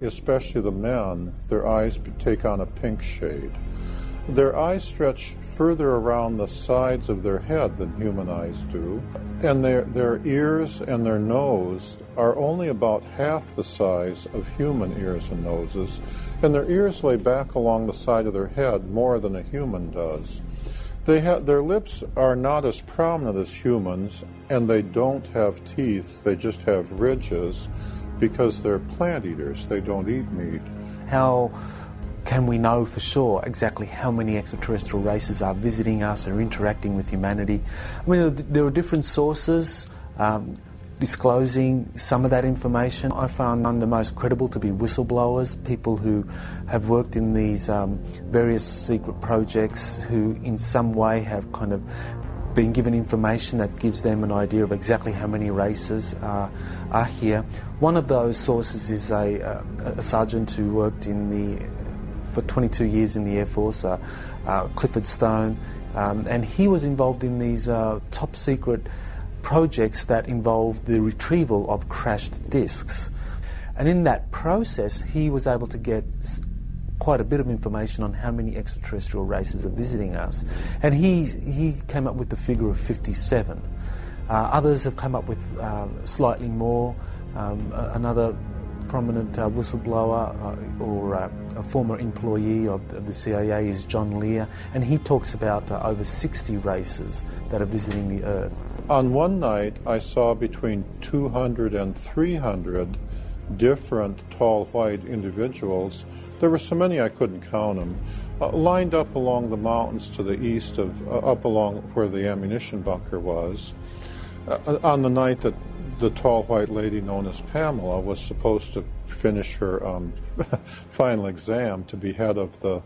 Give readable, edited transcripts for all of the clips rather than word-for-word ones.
Especially the men, their eyes take on a pink shade. Their eyes stretch further around the sides of their head than human eyes do, and their ears and their nose are only about half the size of human ears and noses, and their ears lay back along the side of their head more than a human does. Their lips are not as prominent as humans, and they don't have teeth, they just have ridges, because they're plant eaters, they don't eat meat. How can we know for sure exactly how many extraterrestrial races are visiting us or interacting with humanity? I mean, there are different sources disclosing some of that information. I found the most credible to be whistleblowers, people who have worked in these various secret projects who in some way have kind of been given information that gives them an idea of exactly how many races are here. One of those sources is a sergeant who worked for 22 years in the Air Force, Clifford Stone, and he was involved in these top secret projects that involved the retrieval of crashed discs. And in that process, he was able to get quite a bit of information on how many extraterrestrial races are visiting us. And he came up with the figure of 57. Others have come up with slightly more. Another prominent whistleblower or a former employee of the CIA is John Lear, and he talks about over 60 races that are visiting the Earth. On one night, I saw between 200 and 300 different tall white individuals. There were so many I couldn't count them, lined up along the mountains to the east up along where the ammunition bunker was. On the night that the tall white lady known as Pamela was supposed to finish her final exam to be head of the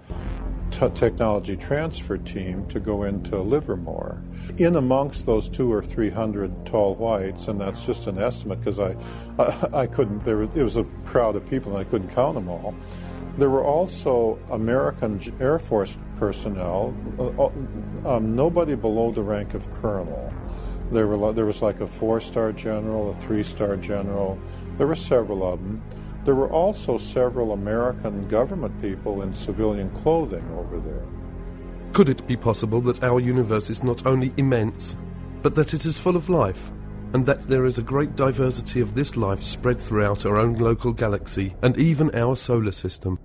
technology transfer team to go into Livermore. In amongst those 200 or 300 tall whites, and that's just an estimate because I couldn't, it was a crowd of people and I couldn't count them all. There were also American Air Force personnel, nobody below the rank of colonel. There was like a 4-star general, a 3-star general. There were several of them. There were also several American government people in civilian clothing over there. Could it be possible that our universe is not only immense, but that it is full of life, and that there is a great diversity of this life spread throughout our own local galaxy and even our solar system?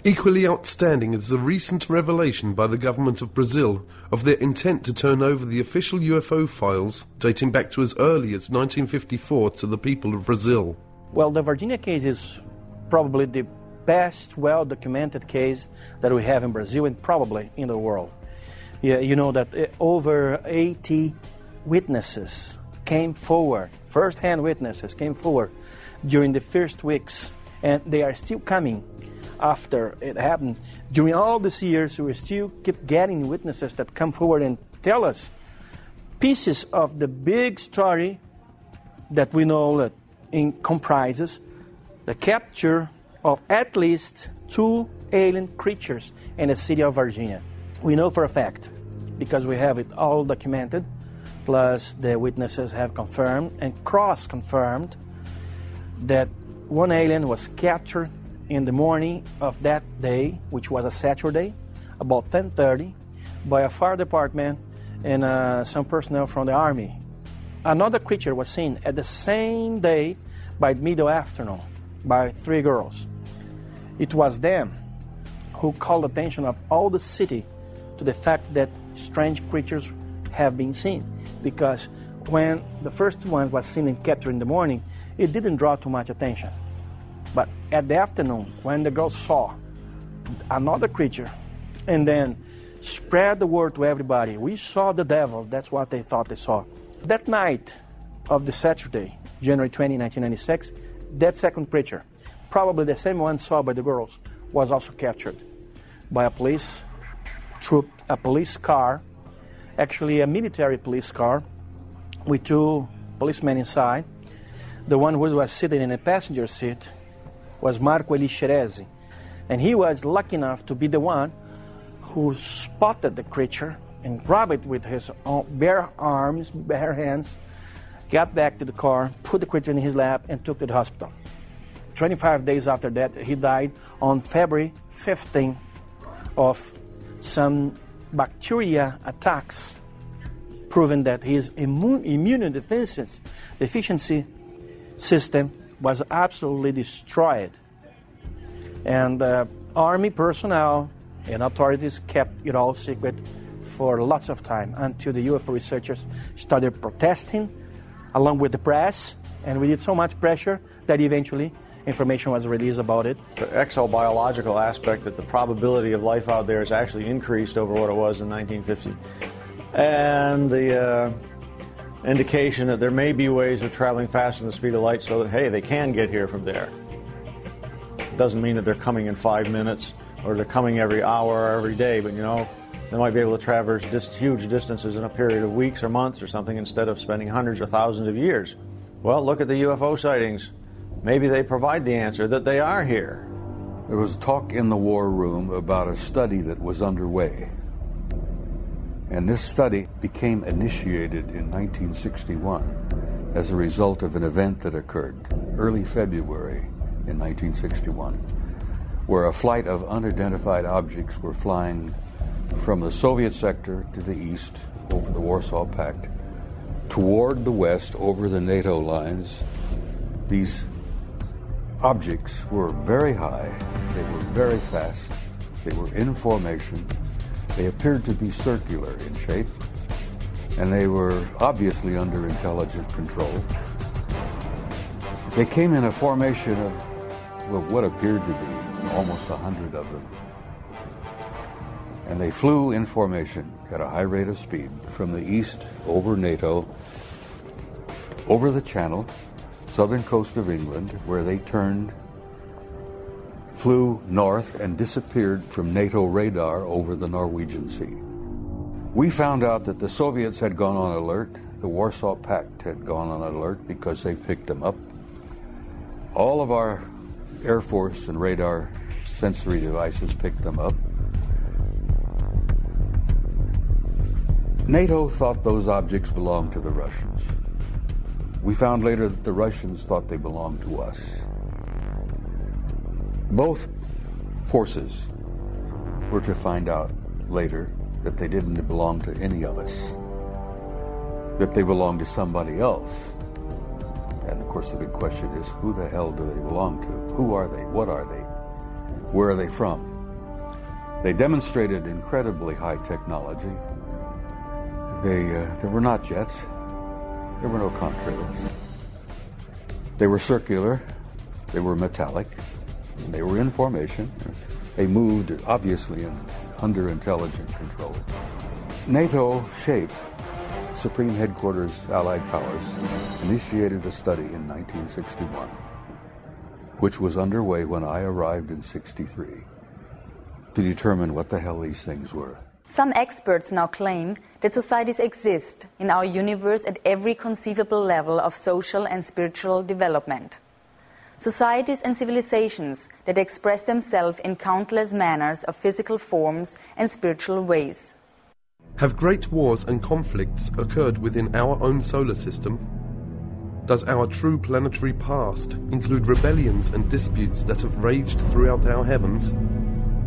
Equally outstanding is the recent revelation by the government of Brazil of their intent to turn over the official UFO files dating back to as early as 1954 to the people of Brazil. Well, the Virginia case is probably the best well-documented case that we have in Brazil and probably in the world. Yeah, you know that over 80 witnesses came forward, first-hand witnesses came forward during the first weeks, and they are still coming after it happened. During all these years, we still keep getting witnesses that come forward and tell us pieces of the big story that we know that comprises the capture of at least 2 alien creatures in the city of Virginia. We know for a fact, because we have it all documented, plus the witnesses have confirmed and cross-confirmed that one alien was captured in the morning of that day, which was a Saturday, about 10:30, by a fire department and some personnel from the Army. Another creature was seen at the same day by middle afternoon by 3 girls. It was them who called the attention of all the city to the fact that strange creatures have been seen, because when the first one was seen and captured in the morning, it didn't draw too much attention. But at the afternoon, when the girls saw another creature and then spread the word to everybody, we saw the devil, that's what they thought they saw. That night of the Saturday, January 20, 1996, that second creature, probably the same one saw by the girls, was also captured by a police troop, a police car, actually a military police car with 2 policemen inside. The one who was sitting in the passenger seat was Marco Elixerezi, and he was lucky enough to be the one who spotted the creature and grabbed it with his own bare arms, bare hands, got back to the car, put the creature in his lap, and took it to the hospital. 25 days after that, he died on February 15 of some bacteria attacks, proving that his immunodeficiency system was absolutely destroyed. And army personnel and authorities kept it all secret for lots of time until the UFO researchers started protesting along with the press, and we did so much pressure that eventually information was released about it. The exobiological aspect, that the probability of life out there has actually increased over what it was in 1950. And the indication that there may be ways of traveling faster than the speed of light so that, hey, they can get here from there. Doesn't mean that they're coming in 5 minutes or they're coming every hour or every day, but you know, they might be able to traverse huge distances in a period of weeks or months or something instead of spending hundreds or thousands of years. Well, look at the UFO sightings. Maybe they provide the answer that they are here. There was talk in the war room about a study that was underway. And this study became initiated in 1961 as a result of an event that occurred early February in 1961, where a flight of unidentified objects were flying from the Soviet sector to the east over the Warsaw Pact, toward the west over the NATO lines. These objects were very high, they were very fast, they were in formation, they appeared to be circular in shape, and they were obviously under intelligent control. They came in a formation of, well, what appeared to be almost 100 of them. And they flew in formation at a high rate of speed from the east over NATO, over the Channel, southern coast of England, where they turned, flew north, and disappeared from NATO radar over the Norwegian Sea. We found out that the Soviets had gone on alert, the Warsaw Pact had gone on alert because they picked them up. All of our Air Force and radar sensory devices picked them up. NATO thought those objects belonged to the Russians. We found later that the Russians thought they belonged to us. Both forces were to find out later that they didn't belong to any of us, that they belonged to somebody else. And of course the big question is, who the hell do they belong to? Who are they? What are they? Where are they from? They demonstrated incredibly high technology. There were not jets. There were no contrails. They were circular. They were metallic. They were in formation. They moved, obviously, under intelligent control. NATO SHAPE, Supreme Headquarters Allied Powers, initiated a study in 1961, which was underway when I arrived in '63, to determine what the hell these things were. Some experts now claim that societies exist in our universe at every conceivable level of social and spiritual development. Societies and civilizations that express themselves in countless manners of physical forms and spiritual ways. Have great wars and conflicts occurred within our own solar system? Does our true planetary past include rebellions and disputes that have raged throughout our heavens?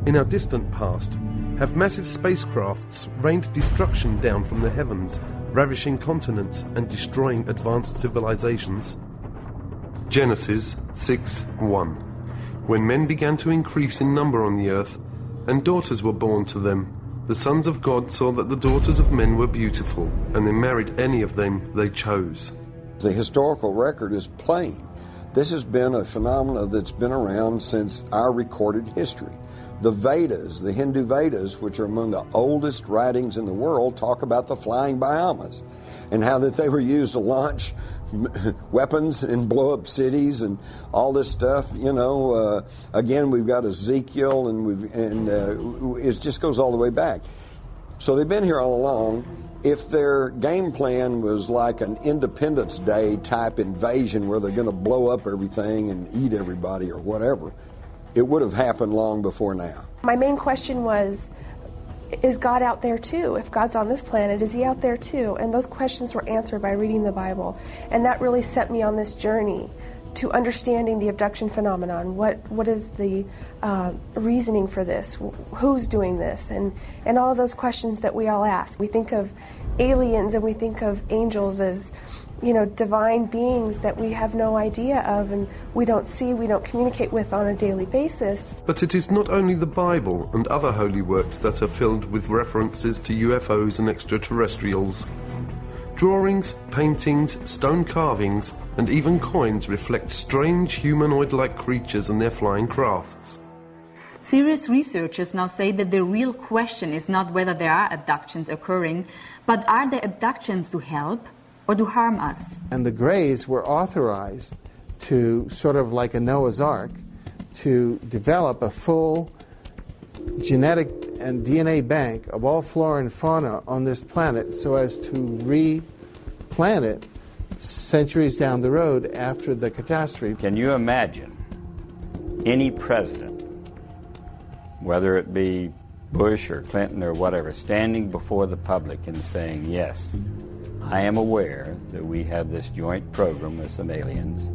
In our distant past, have massive spacecrafts rained destruction down from the heavens, ravishing continents and destroying advanced civilizations? Genesis 6:1. When men began to increase in number on the earth, and daughters were born to them, the sons of God saw that the daughters of men were beautiful, and they married any of them they chose. The historical record is plain. This has been a phenomenon that's been around since our recorded history. The Vedas, the Hindu Vedas, which are among the oldest writings in the world, talk about the flying Brahmas and how that they were used to launch weapons and blow up cities and all this stuff. You know, again, we've got Ezekiel, and it just goes all the way back. So they've been here all along. If their game plan was like an Independence Day type invasion where they're going to blow up everything and eat everybody or whatever, it would have happened long before now. My main question was, is God out there too? If God's on this planet, is he out there too? And those questions were answered by reading the Bible. And that really set me on this journey to understanding the abduction phenomenon. What is the reasoning for this? Who's doing this? And all of those questions that we all ask. We think of aliens and we think of angels as, you know, divine beings that we have no idea of and we don't see, we don't communicate with on a daily basis. But it is not only the Bible and other holy works that are filled with references to UFOs and extraterrestrials. Drawings, paintings, stone carvings, and even coins reflect strange humanoid-like creatures and their flying crafts. Serious researchers now say that the real question is not whether there are abductions occurring, but are there abductions to help or to harm us? And the Greys were authorized to, sort of like a Noah's Ark, to develop a full genetic and DNA bank of all flora and fauna on this planet so as to replant it centuries down the road after the catastrophe. Can you imagine any president, whether it be Bush or Clinton or whatever, standing before the public and saying, yes, I am aware that we have this joint program with some aliens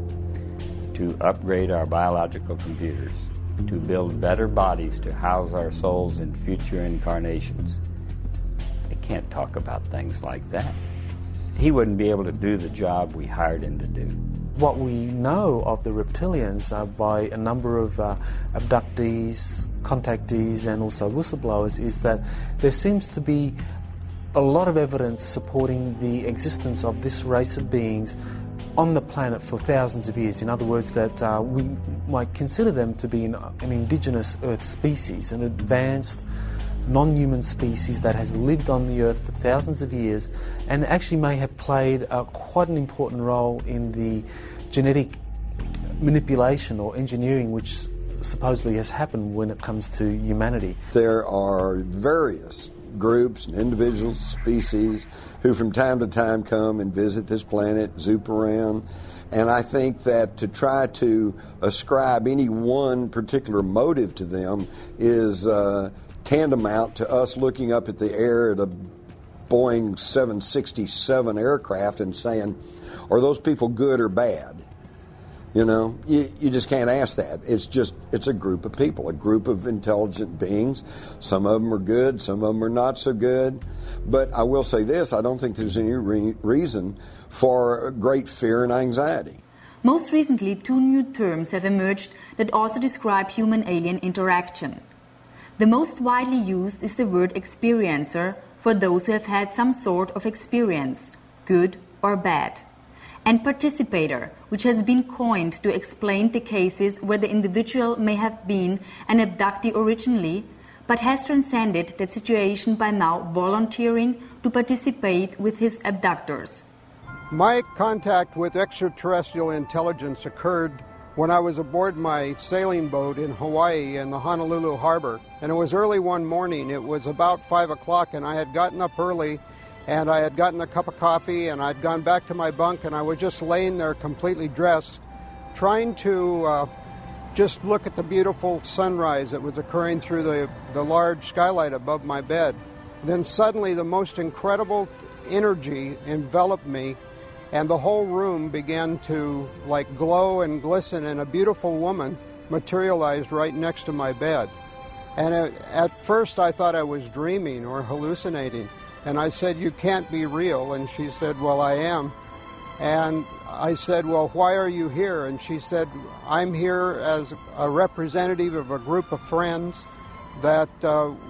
to upgrade our biological computers, to build better bodies to house our souls in future incarnations. They can't talk about things like that. He wouldn't be able to do the job we hired him to do. What we know of the reptilians by a number of abductees, contactees, and also whistleblowers is that there seems to be a lot of evidence supporting the existence of this race of beings on the planet for thousands of years. In other words, that we might consider them to be an indigenous Earth species, an advanced non-human species that has lived on the Earth for thousands of years and actually may have played quite an important role in the genetic manipulation or engineering which supposedly has happened when it comes to humanity. There are various groups and individual species who from time to time come and visit this planet, zoop around, and I think that to try to ascribe any one particular motive to them is tantamount to us looking up at the air at a Boeing 767 aircraft and saying, are those people good or bad? You know, you just can't ask that. It's a group of people, a group of intelligent beings. Some of them are good, some of them are not so good. But I will say this, I don't think there's any reason for great fear and anxiety. Most recently, 2 new terms have emerged that also describe human-alien interaction. The most widely used is the word experiencer for those who have had some sort of experience, good or bad, and participator, which has been coined to explain the cases where the individual may have been an abductee originally, but has transcended that situation by now volunteering to participate with his abductors. My contact with extraterrestrial intelligence occurred when I was aboard my sailing boat in Hawaii in the Honolulu harbor. And it was early one morning. It was about 5 o'clock, and I had gotten up early, and I had gotten a cup of coffee, and I'd gone back to my bunk, and I was just laying there completely dressed, trying to just look at the beautiful sunrise that was occurring through the large skylight above my bed. Then suddenly the most incredible energy enveloped me, and the whole room began to like glow and glisten, and a beautiful woman materialized right next to my bed. And at first I thought I was dreaming or hallucinating, and I said, "You can't be real." And she said, "Well, I am." And I said, "Well, why are you here?" And she said, "I'm here as a representative of a group of friends that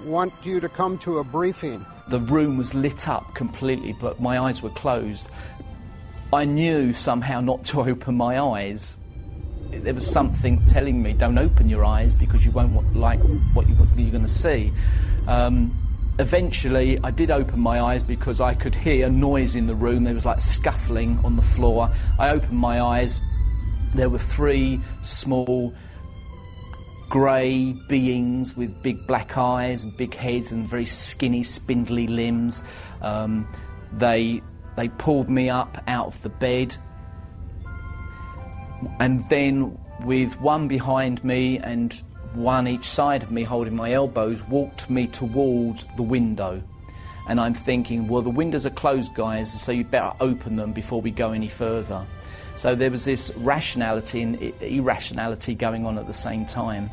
want you to come to a briefing." The room was lit up completely, but my eyes were closed. I knew somehow not to open my eyes. There was something telling me, don't open your eyes because you won't like what you're going to see. Eventually, I did open my eyes because I could hear noise in the room. There was like scuffling on the floor. I opened my eyes. There were 3 small grey beings with big black eyes and big heads and very skinny, spindly limbs. They pulled me up out of the bed, and then with one behind me and one each side of me holding my elbows, walked me towards the window. And I'm thinking, well, the windows are closed, guys, so you'd better open them before we go any further. So there was this rationality and irrationality going on at the same time.